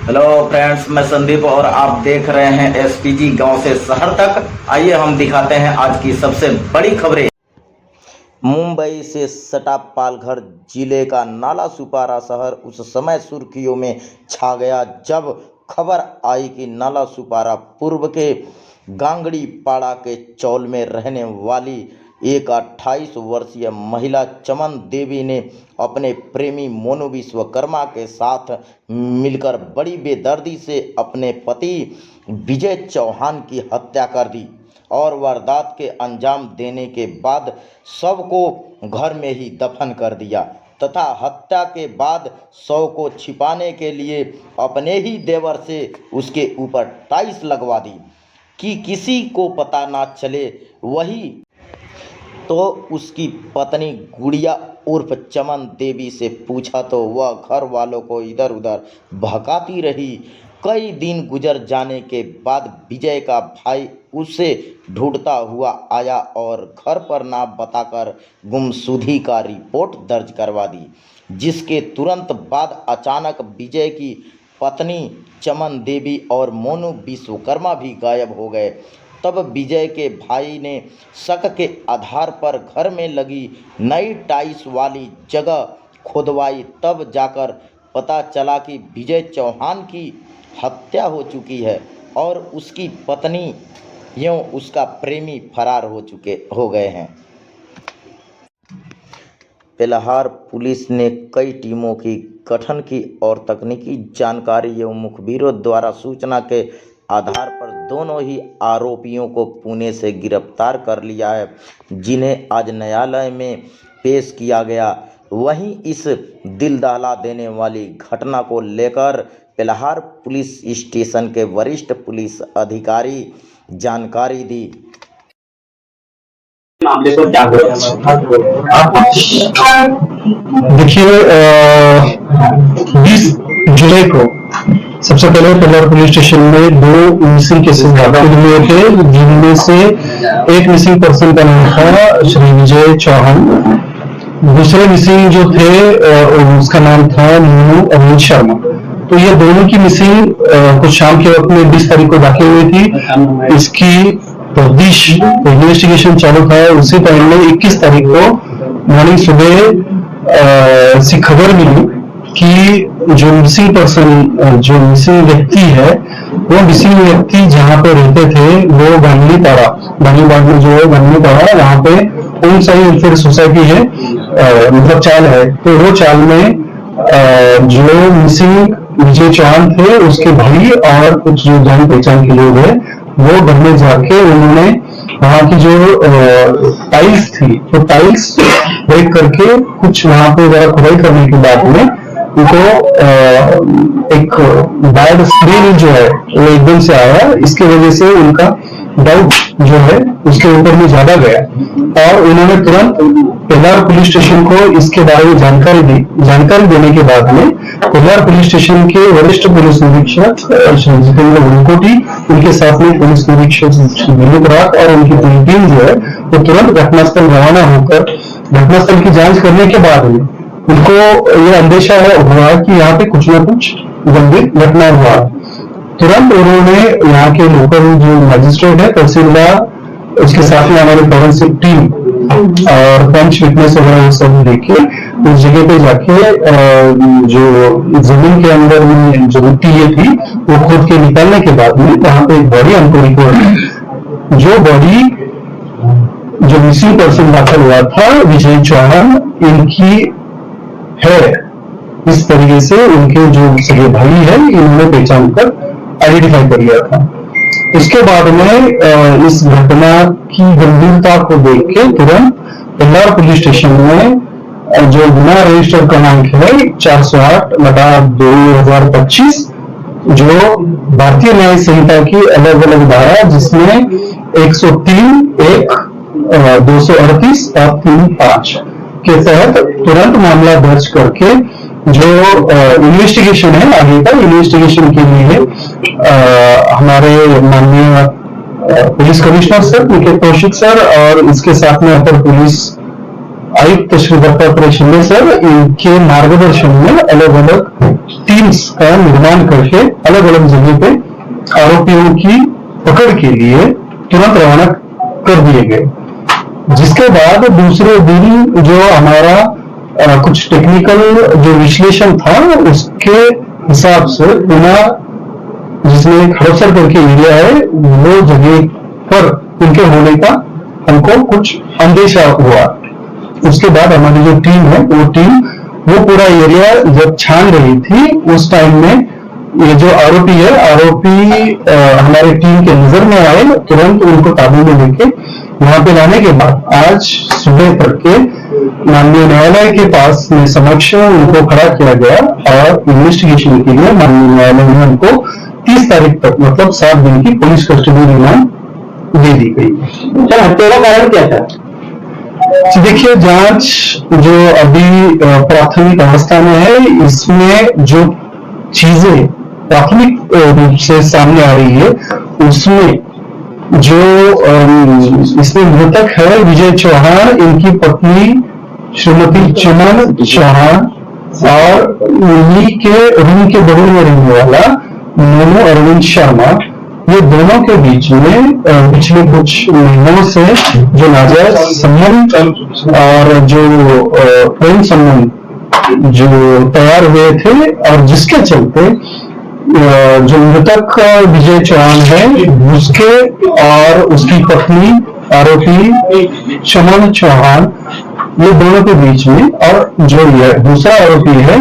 Hello friends, मैं संदीप और आप देख रहे हैं एसपीजी गांव से शहर तक। आइए हम दिखाते हैं आज की सबसे बड़ी खबरें। मुंबई से सटा पालघर जिले का नालासोपारा शहर उस समय सुर्खियों में छा गया जब खबर आई कि नालासोपारा पूर्व के गांगड़ी पाड़ा के चौल में रहने वाली एक 28 वर्षीय महिला चमन देवी ने अपने प्रेमी मोनू विश्वकर्मा के साथ मिलकर बड़ी बेदर्दी से अपने पति विजय चौहान की हत्या कर दी और वारदात के अंजाम देने के बाद शव को घर में ही दफन कर दिया तथा हत्या के बाद शव को छिपाने के लिए अपने ही देवर से उसके ऊपर टाइल्स लगवा दी कि किसी को पता ना चले। वही तो उसकी पत्नी गुड़िया उर्फ चमन देवी से पूछा तो वह घर वालों को इधर उधर भगाती रही। कई दिन गुजर जाने के बाद विजय का भाई उसे ढूंढता हुआ आया और घर पर नाम बताकर गुमशुदगी का रिपोर्ट दर्ज करवा दी, जिसके तुरंत बाद अचानक विजय की पत्नी चमन देवी और मोनू विश्वकर्मा भी गायब हो गए। तब विजय के भाई ने शक के आधार पर घर में लगी नई टाइल्स वाली जगह खुदवाई। तब जाकर पता चला कि विजय चौहान की हत्या हो चुकी है और उसकी पत्नी एवं उसका प्रेमी फरार हो गए हैं। फिलहाल पुलिस ने कई टीमों की गठन की और तकनीकी जानकारी एवं मुखबिरों द्वारा सूचना के आधार पर दोनों ही आरोपियों को पुणे से गिरफ्तार कर लिया है, जिन्हें आज न्यायालय में पेश किया गया। वहीं इस दिल दहला देने वाली घटना को लेकर फिलहाल पुलिस स्टेशन के वरिष्ठ पुलिस अधिकारी जानकारी दी। देखिए 20 जुलाई को सबसे पहले पल्लर पुलिस स्टेशन में 2 मिसिंग केसेस दाखिल हुए थे, जिनमें से एक मिसिंग पर्सन का नाम था श्री विजय चौहान। दूसरे मिसिंग जो थे उसका नाम था मोनू अमित शर्मा। तो ये दोनों की मिसिंग कुछ शाम के वक्त में 20 तारीख को दाखिल हुई थी। इसकी तफ्तीश इन्वेस्टिगेशन चालू था। उसी टाइम में 21 तारीख को मॉर्निंग सुबह से खबर मिली कि जो मिसिंग पर्सन जो मिसिंग व्यक्ति है वो मिसिंग व्यक्ति जहाँ पे रहते थे वो गांगली पाड़ा बाग में जो है गांगली पाड़ा वहाँ पे ओम साई वेलफेयर सोसाइटी है, मतलब चाल है। तो वो चाल में जो मिसिंग विजय चौहान थे उसके भाई और कुछ जो जान पहचान के लोग हैं वो घर में जाके उन्होंने वहाँ की जो टाइल्स थी तो टाइल्स ब्रेक करके कुछ वहाँ पे जरा खुदाई करने के बाद में उनको एक बैड स्मेल जो है वो एकदम से आया। इसके वजह से उनका डाउट जो है उसके ऊपर में ज्यादा गया और उन्होंने तुरंत कोलार पुलिस स्टेशन को इसके बारे में जानकारी दी। जानकारी देने के बाद में कोलार पुलिस स्टेशन के वरिष्ठ पुलिस निरीक्षक जितेंद्र वेंकोटी, उनके साथ में पुलिस निरीक्षक विनोद रात और उनकी पूरी टीम जो है वो तुरंत घटनास्थल रवाना होकर घटनास्थल की जांच करने के बाद में उनको ये अंदेशा हुआ कि यहाँ पे कुछ न कुछ गंभीर घटना हुआ। तुरंत उन्होंने यहाँ के लोकल जो मजिस्ट्रेट है तहसीलदार, उसके साथ में हमारी फॉरेंसिक टीम और पंच विटनेस वगैरह सब देखे उस जगह पे जाके जो जमीन के अंदर में जो मिट्टी ये थी वो खोद के निकालने के बाद में वहां पे एक बॉडी हमको रिपोर्ट है। जो बॉडी जो मिसिंग पर्सन दाखिल हुआ था विजय चौहान इनकी है। इस तरीके से उनके जो सगे भाई है इन्होंने पहचान कर आइडेंटिफाई कर लिया था। इसके बाद में इस घटना की गंभीरता को देख के तुरंत कोलार पुलिस स्टेशन में जो गुना रजिस्टर क्रमांक है 408/2025 जो भारतीय न्याय संहिता की अलग अलग धारा जिसमें 103, 1, 238 और 35 के तहत तुरंत मामला दर्ज करके जो इन्वेस्टिगेशन है आगे का इन्वेस्टिगेशन के लिए हमारे माननीय police commissioner sir Niket Kaushik sir और इसके साथ में अपर पुलिस आयुक्त श्री दत्तात्रेय शिंदे सर इनके मार्गदर्शन में अलग अलग टीम्स का निर्माण करके अलग अलग जगह पे आरोपियों की पकड़ के लिए तुरंत रवाना कर दिए गए। जिसके बाद दूसरे दिन जो हमारा कुछ टेक्निकल जो विश्लेषण था उसके हिसाब से पुनः जिसमें खड़पसर करके एरिया है वो जगह पर उनके होने का हमको कुछ अंदेशा हुआ। उसके बाद हमारी जो टीम है वो पूरा एरिया जब छान रही थी उस टाइम में ये जो आरोपी हमारे टीम के नजर में आए, तुरंत उनको काबू में लेके वहां पे लाने के बाद आज सुबह करके माननीय न्यायालय के पास में समक्ष उनको खड़ा किया गया और इन्वेस्टिगेशन के लिए माननीय न्यायालय ने उनको 30 तारीख तक मतलब 7 दिन की पुलिस कस्टडी रिमांड दे दी गई। सर हत्या का कारण क्या था? देखिए जांच जो अभी प्राथमिक अवस्था में है इसमें जो चीजें प्राथमिक रूप से सामने आ रही है उसमें जो इसमें मृतक है विजय चौहान, इनकी पत्नी श्रीमती चमन चौहान और उन्हीं के रूम के बगल में रहने वाला मोनू अरविंद शर्मा, ये दोनों के बीच में पिछले कुछ महीनों से जो नाजायज संबंध और जो प्रेम संबंध जो तैयार हुए थे और जिसके चलते जो मृतक विजय चौहान है उसके और उसकी पत्नी आरोपी चमन चौहान, ये दोनों के बीच में और जो ये दूसरा आरोपी है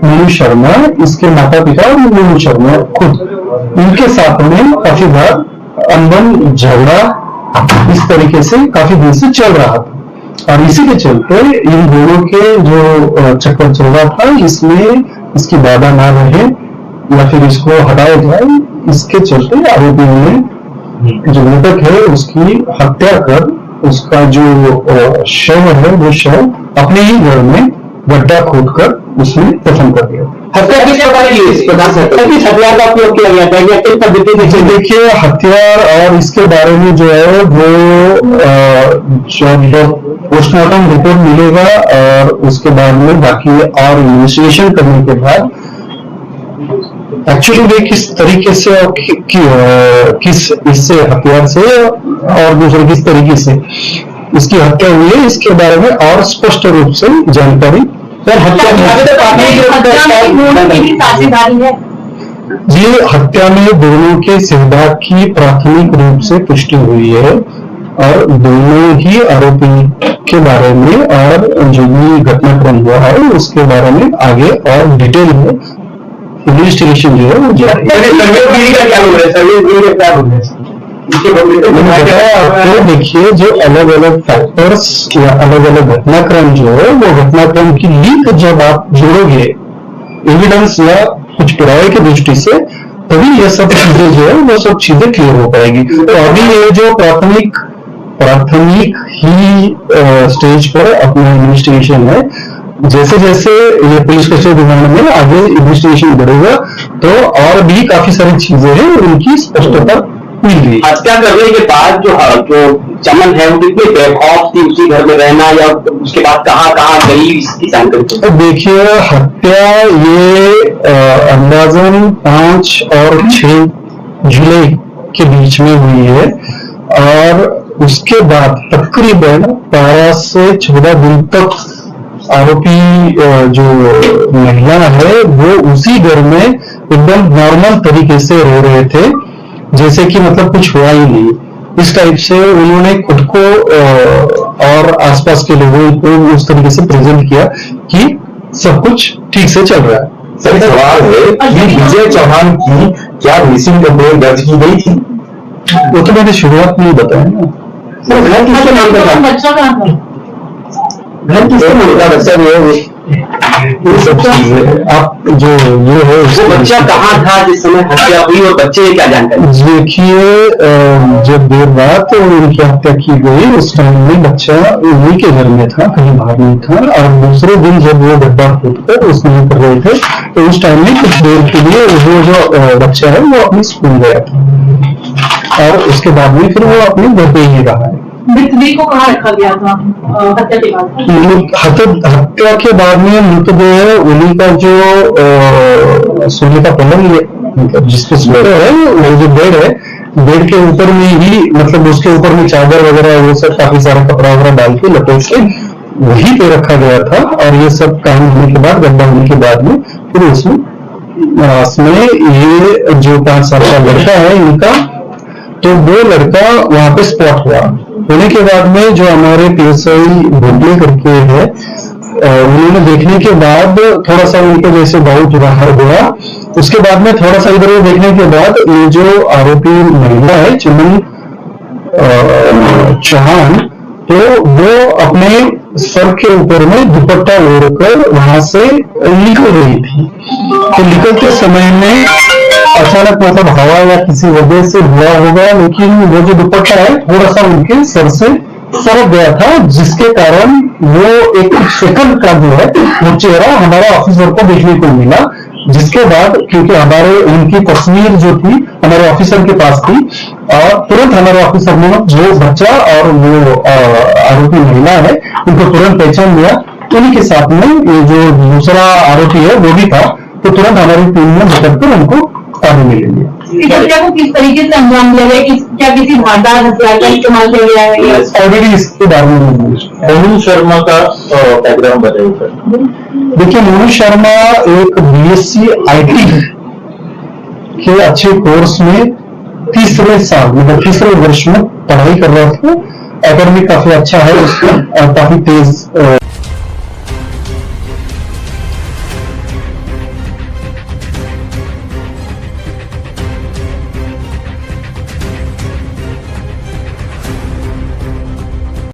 मोनू शर्मा, इसके माता पिता और मोनू शर्मा खुद, उनके साथ में काफी बार अनबन झगड़ा इस तरीके से काफी दिन से चल रहा था और इसी के चलते इन दोनों के जो चक्कर चल रहा था इसमें इसकी बाधा ना रहे या फिर इसको हटाया जाए, इसके चलते आरोपियों ने जो मृतक है उसकी हत्या कर उसका जो शव है वो शव अपने ही घर में गड्ढा खोदकर उसमें दफन कर दिया। हत्या किस प्रकार की इस प्रकार से किस हथियार का उपयोग किया गया था या किस पद्धति से? देखिए हथियार और इसके बारे में जो है वो जब पोस्टमार्टम रिपोर्ट मिलेगा और उसके बाद में बाकी और इन्वेस्टिगेशन करने के बाद एक्चुअली वे किस तरीके से और किस इससे हथियार से और दूसरे किस तरीके से इसकी हत्या हुई है इसके बारे में और स्पष्ट रूप से जानकारी सर हत्या ये हत्या में दोनों के साझेदार की प्राथमिक रूप से पुष्टि हुई है और दोनों ही आरोपी के बारे में और जो भी घटनाक्रम हुआ है उसके बारे में आगे और डिटेल में इन्वेस्टिगेशन जो है वो जारी है। तो देखिए जो अलग अलग फैक्टर्स या अलग अलग घटनाक्रम जो है वो घटनाक्रम की लिंक जब आप जोड़ोगे एविडेंस या कुछ पुरावे की दृष्टि से तभी ये सब चीजें जो है वो सब चीजें क्लियर हो पाएगी। तो अभी ये जो प्राथमिक ही स्टेज पर अपना इन्वेस्टिगेशन है, जैसे जैसे ये पुलिस कस्टडी रिमांड में आगे इन्वेस्टिगेशन बढ़ेगा तो और भी काफी सारी चीजें हैं उनकी स्पष्टता मिल रही है। हत्या करने के बाद जो चमन है वो कितनी बेखौफ थी उसी घर में रहना या उसके बाद कहाँ गई इसकी जानकारी? देखिए हत्या ये अंदाजन 5 और 6 जुलाई के बीच में हुई है और उसके बाद तकरीबन 12 से 14 दिन तक आरोपी जो महिला है वो उसी घर में एकदम नॉर्मल तरीके से रह रहे थे, जैसे कि मतलब कुछ हुआ ही नहीं। इस टाइप से उन्होंने खुद को और आसपास के लोगों को उस तरीके से प्रेजेंट किया कि सब कुछ ठीक से चल रहा है। सर सवाल है कि विजय चौहान की क्या मिसिंग कंप्लेंट दर्ज की गई थी? वो तो मैंने शुरुआत में ही बताया ना। सर घर किसके नाम पर था? बच्चा जो है ये सब चीजें आप जो ये है वो बच्चा कहाँ था जिस समय हत्या हुई और बच्चे की क्या जानकारी? देखिए जब देर रात उनकी हत्या की गई उस टाइम में बच्चा उन्हीं के घर में था, कहीं बाहर नहीं था और दूसरे दिन जब वो गड्ढा खोदकर उसमें कर रहे थे तो उस टाइम में कुछ देर के लिए वो जो बच्चा है वो अपने स्कूल गया था और उसके बाद में फिर वो अपने घर पे ही रहा है। मृतदेह को कहाँ रखा गया था हत्या के बाद? हत्या के बाद में मृतदेह उन्हीं का जो सोने का पलंग मतलब जिसपे सोते है वो जो बेड है, बेड के ऊपर में ही मतलब उसके ऊपर में चादर वगैरह वो सब काफी सारा कपड़ा वगैरह डाल के लपेट के वहीं पे रखा गया था। और ये सब काम होने के बाद, गड्ढा होने के बाद में फिर उसमें ये जो 5 साल का लड़का है इनका, तो वो लड़का वहां पे स्पॉट हुआ। होने के बाद में जो हमारे PSI भोगले करके है, उन्होंने देखने के बाद थोड़ा सा उनको जैसे डाउट हुआ। उसके बाद में थोड़ा सा इधर देखने के बाद ये जो आरोपी महिला है चमन चौहान, तो वो अपने सर के ऊपर में दुपट्टा ओढ़कर वहां से निकल रही थी। तो निकलते समय में अचानक मतलब हवा या किसी वजह से हुआ होगा, लेकिन वो जो दुपट्टा है थोड़ा सा उनके सर से सरक गया था, जिसके कारण वो एक सेकंड का जो है वो चेहरा हमारे ऑफिसर को देखने को मिला। जिसके बाद क्योंकि हमारे उनकी तस्वीर जो थी हमारे ऑफिसर के पास थी, और तुरंत हमारे ऑफिसर ने जो बच्चा और वो आरोपी महिला है उनको तुरंत पहचान लिया। उन्हीं के साथ में ये जो दूसरा आरोपी है वो भी था, तो तुरंत हमारी टीम ने निकलकर उनको काबू में ले लिया। इस हत्या को किस तरीके से अंजाम दिया गया? क्या किसी धारदार हथियार का इस्तेमाल किया गया है? ऑलरेडी इसके बारे में मोनू शर्मा का बैकग्राउंड बताइए सर। देखिए, मोनू शर्मा एक BSc IT के अच्छे कोर्स में तीसरे साल मतलब तीसरे वर्ष में पढ़ाई कर रहा था। एकेडमिक काफी अच्छा है उसका, काफी तेज